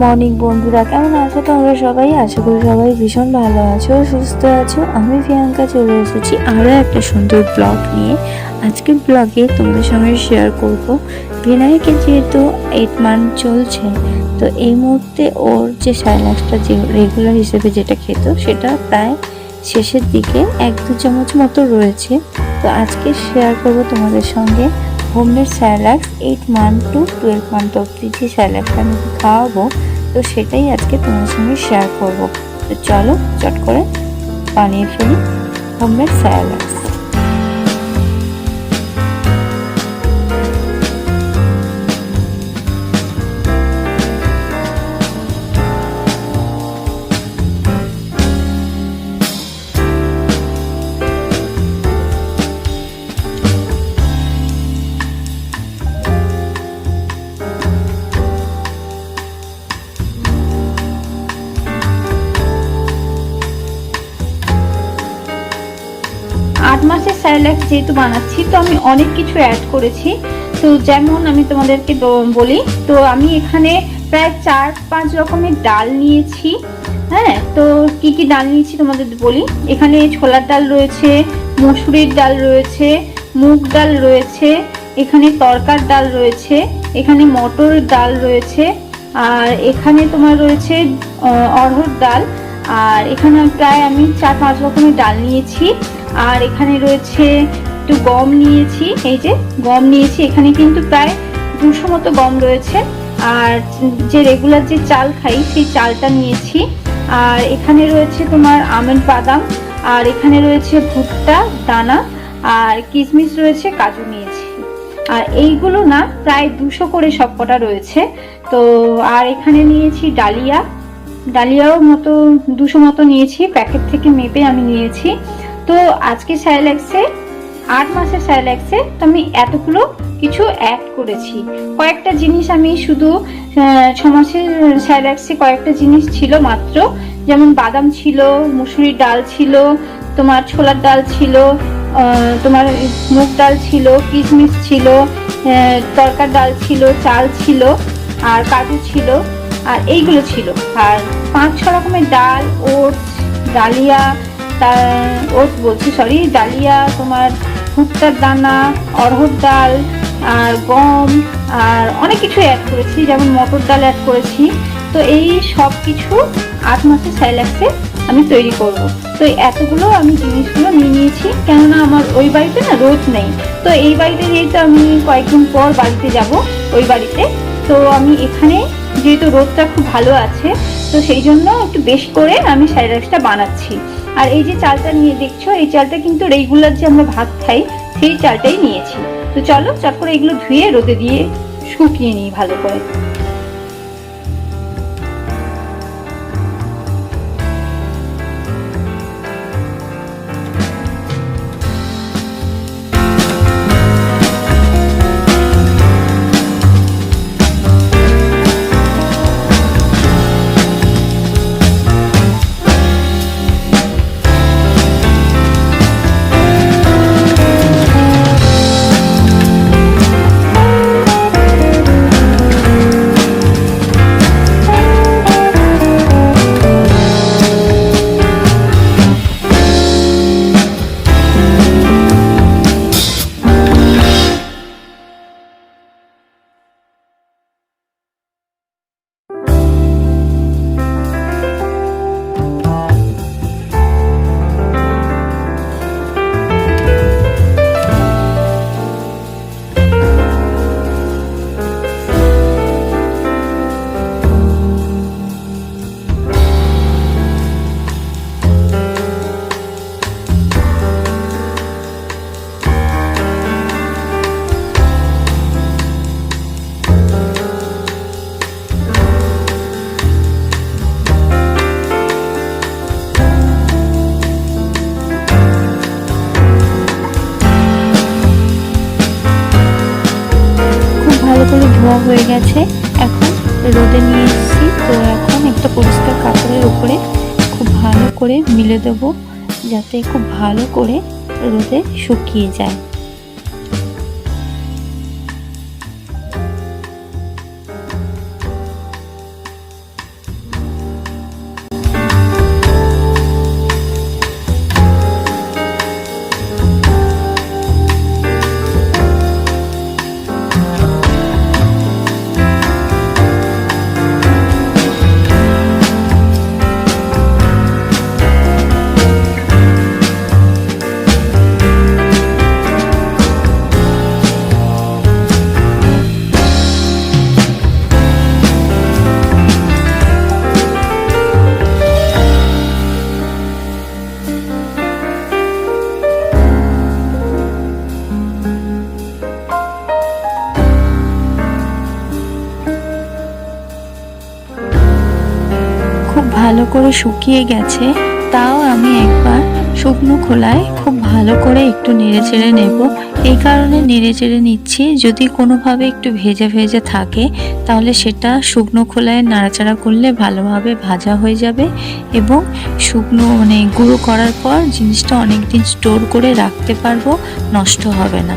Morning বন্ধুরা, কেমন আছো তোমরা সবাই? আশা করি সবাই ভীষণ ভালো আছো, সুস্থ আছো। আমি প্রিয়াঙ্কা চলে এসেছি আরও একটা সুন্দর ব্লগ নিয়ে। আজকের ব্লগে তোমাদের সঙ্গে শেয়ার করব ভিনায়কের যেহেতু 8 মান্থ চলছে, তো এই মুহূর্তে ওর যে সাইলাক্সটা যে রেগুলার হিসেবে যেটা খেত সেটা প্রায় শেষের দিকে 1-2 চামচ মতো রয়েছে। তো আজকে শেয়ার করব তোমাদের সঙ্গে হোমমেড স্যালাক্স 8 মান্থ টু 12 মান্থ অবধি যে স্যালাক্সটা আমি খাওয়াবো, তো সেটাই আজকে তোমার সঙ্গে শেয়ার করব। তো চলো চট করে বানিয়ে ফেলি হোমমেড স্যালাক্স। 8 মাসের স্যালাক্স যেহেতু বানাচ্ছি, তো আমি অনেক কিছু অ্যাড করেছি। তো যেমন আমি তোমাদেরকে বলি, তো আমি এখানে প্রায় 4-5 রকমের ডাল নিয়েছি। হ্যাঁ, তো কি কি ডাল নিয়েছি তোমাদের বলি। এখানে ছোলার ডাল রয়েছে, মসুরির ডাল রয়েছে, মুগ ডাল রয়েছে, এখানে তরকার ডাল রয়েছে, এখানে মটর ডাল রয়েছে, আর এখানে তোমার রয়েছে অড়হর ডাল। আর এখানে প্রায় আমি 4-5 রকমের ডাল নিয়েছি। আর এখানে রয়েছে একটু গম নিয়েছি, এই যে গম নিয়েছি, এখানে কিন্তু প্রায় 200 মতো গম রয়েছে। আর যে রেগুলার যে চাল খাই সেই চালটা নিয়েছি। আর এখানে রয়েছে তোমার আমন্ড বাদাম, আর এখানে রয়েছে ভুট্টা দানা, আর কিশমিশ রয়েছে, কাজু নিয়েছি। আর এইগুলো না প্রায় 200 করে সবকটা রয়েছে। তো আর এখানে নিয়েছি ডালিয়াও মতো 200 মতো নিয়েছি, প্যাকেট থেকে মেপে আমি নিয়েছি। তো আজকে স্যালাক্সে 8 মাসের স্যালাক্সে তো আমি এতগুলো কিছু অ্যাড করেছি। কয়েকটা জিনিস আমি শুধু 6 মাসের স্যালাক্সে কয়েকটা জিনিস ছিল মাত্র, যেমন বাদাম ছিল, মুসুরির ডাল ছিল, তোমার ছোলার ডাল ছিল, তোমার মুগ ডাল ছিল, কিশমিশ ছিল, তরকার ডাল ছিল, চাল ছিল, আর কাজু ছিল, আর এইগুলো ছিল। আর 5-6 রকমের ডাল, ওটস, ডালিয়া, ডালিয়া, তোমার ভুট্টার দানা, অড়হর ডাল, আর গম, আর অনেক কিছু অ্যাড করেছি, যেমন মটর ডাল অ্যাড করেছি। তো এই সব কিছু 8 মাসের স্যালাক্সে আমি তৈরি করব। তো এতগুলো আমি জিনিসগুলো নিয়ে নিয়েছি, কেননা আমার ওই বাড়িতে না রোদ নেই। তো এই বাড়িতে যেহেতু আমি কয়েকদিন পর বাড়িতে যাব ওই বাড়িতে, তো আমি এখানে যেহেতু রোদটা খুব ভালো আছে, তো সেই জন্য একটু বেশি করে আমি স্যালাক্সটা বানাচ্ছি। আর এই যে চালটা নিয়ে দেখছো, এই চালটা কিন্তু রেগুলার যে আমরা ভাত খাই সেই চালটাই নিয়েছি। তো চলো চট করে এগুলো ধুয়ে রোদে দিয়ে শুকিয়ে নিই ভালো করে। করে ধোয়া হয়ে গেছে, এখন রোদে নিয়ে এসেছি। তো এখন একটা পরিষ্কার কাপড়ের উপরে খুব ভালো করে মিলে দেবো, যাতে খুব ভালো করে রোদে শুকিয়ে যায়। ভালো করে শুকিয়ে গেছে, তাও আমি একবার শুকনো খোলায় খুব ভালো করে একটু নেড়ে চেড়ে নেব। এই কারণে নেড়ে চেড়ে নিচ্ছি, যদি কোনোভাবে একটু ভেজে ভেজে থাকে তাহলে সেটা শুকনো খোলায় নাড়াচাড়া করলে ভালোভাবে ভাজা হয়ে যাবে এবং শুকনো গুঁড়ো করার পর জিনিসটা অনেক দিন স্টোর করে রাখতে পারবো, নষ্ট হবে না।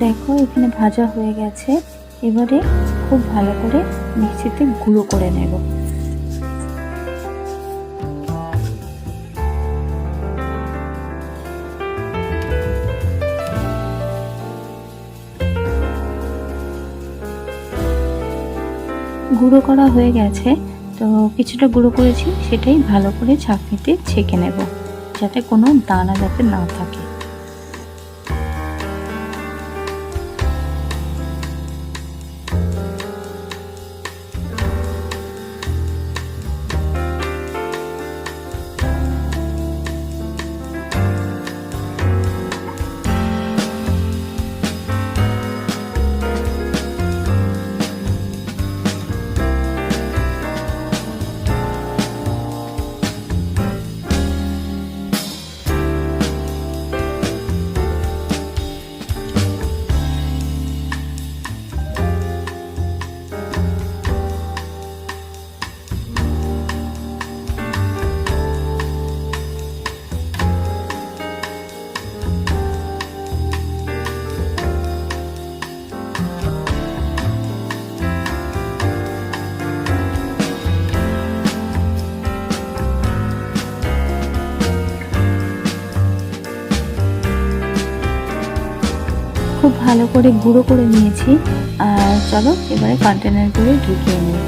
দেখো এখানে ভাজা হয়ে গেছে, এবারে খুব ভালো করে মিক্সিতে গুঁড়ো করে নেব। গুঁড়ো করা হয়ে গেছে, তো কিছুটা গুঁড়ো করেছি সেটাই ভালো করে ছাঁকনিতে ছেঁকে নেব, যাতে কোনো দানা যাতে না থাকে। খুব ভালো করে গুঁড়ো করে নিয়েছি, আর চলো এবারে কন্টেনার করে ঢুকিয়ে নিই।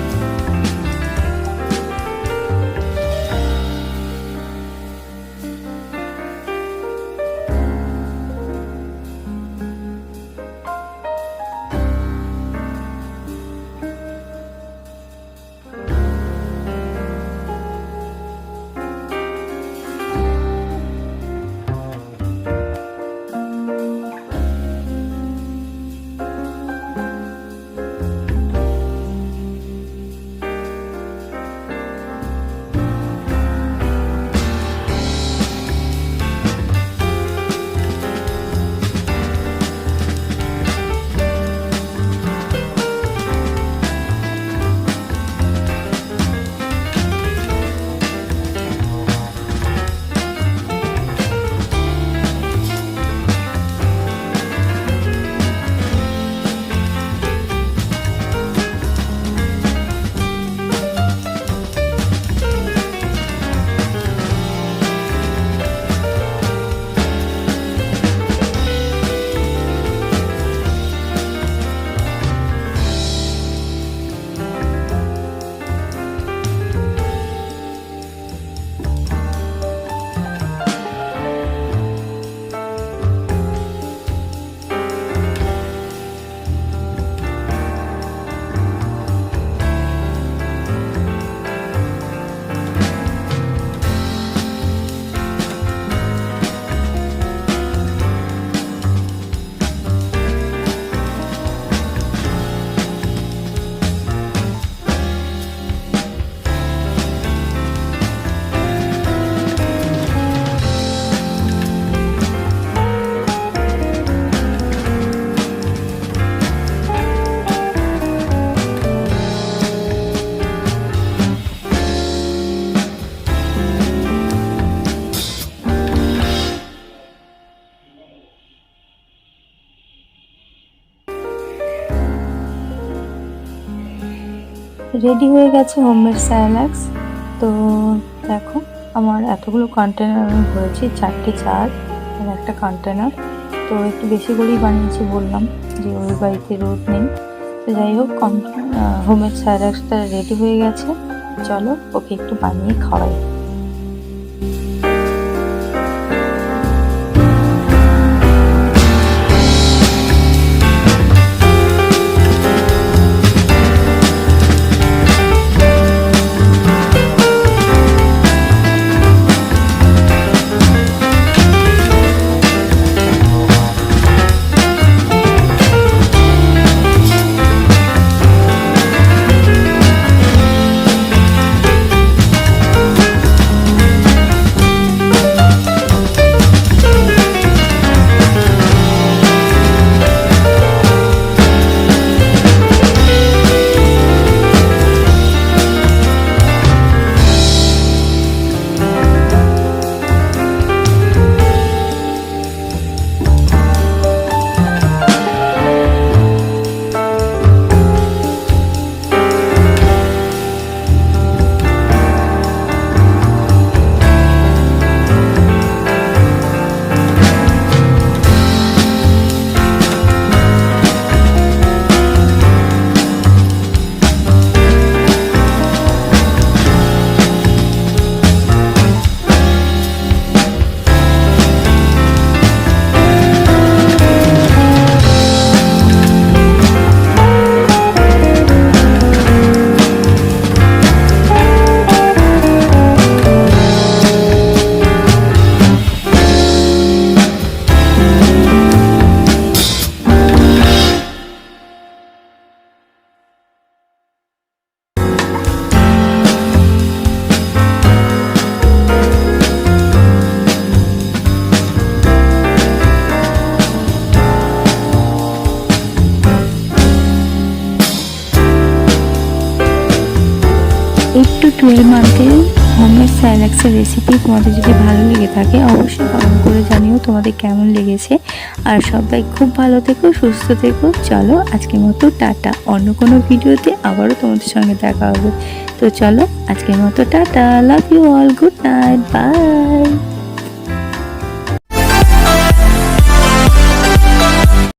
রেডি হয়ে গেছে হোমমেড স্যালাক্স। তো দেখো আমার এতগুলো কন্টেনার আমি ভরেছি, 4টে চার আর একটা কন্টেনার। তো একটু বেশি করেই বানিয়েছি, বললাম যে ওই বাড়িতে রোদ নেই। তো যাই হোক, হোমমেড স্যালাক্সটা রেডি হয়ে গেছে, চলো ওকে একটু বানিয়ে খাওয়াই। এইট টু 12 মান্থের হোমমেড স্যালাক্সের রেসিপি তোমাদের যদি ভালো লেগে থাকে অবশ্যই কমেন্ট করে জানিও তোমাদের কেমন লেগেছে। আর সবাই খুব ভালো থেকো, সুস্থ থেকো। চলো আজকের মতো টাটা, অন্য কোনো ভিডিওতে আবারও তোমাদের সঙ্গে দেখা হবে। তো চলো আজকের মতো tata, love you all, good night, by.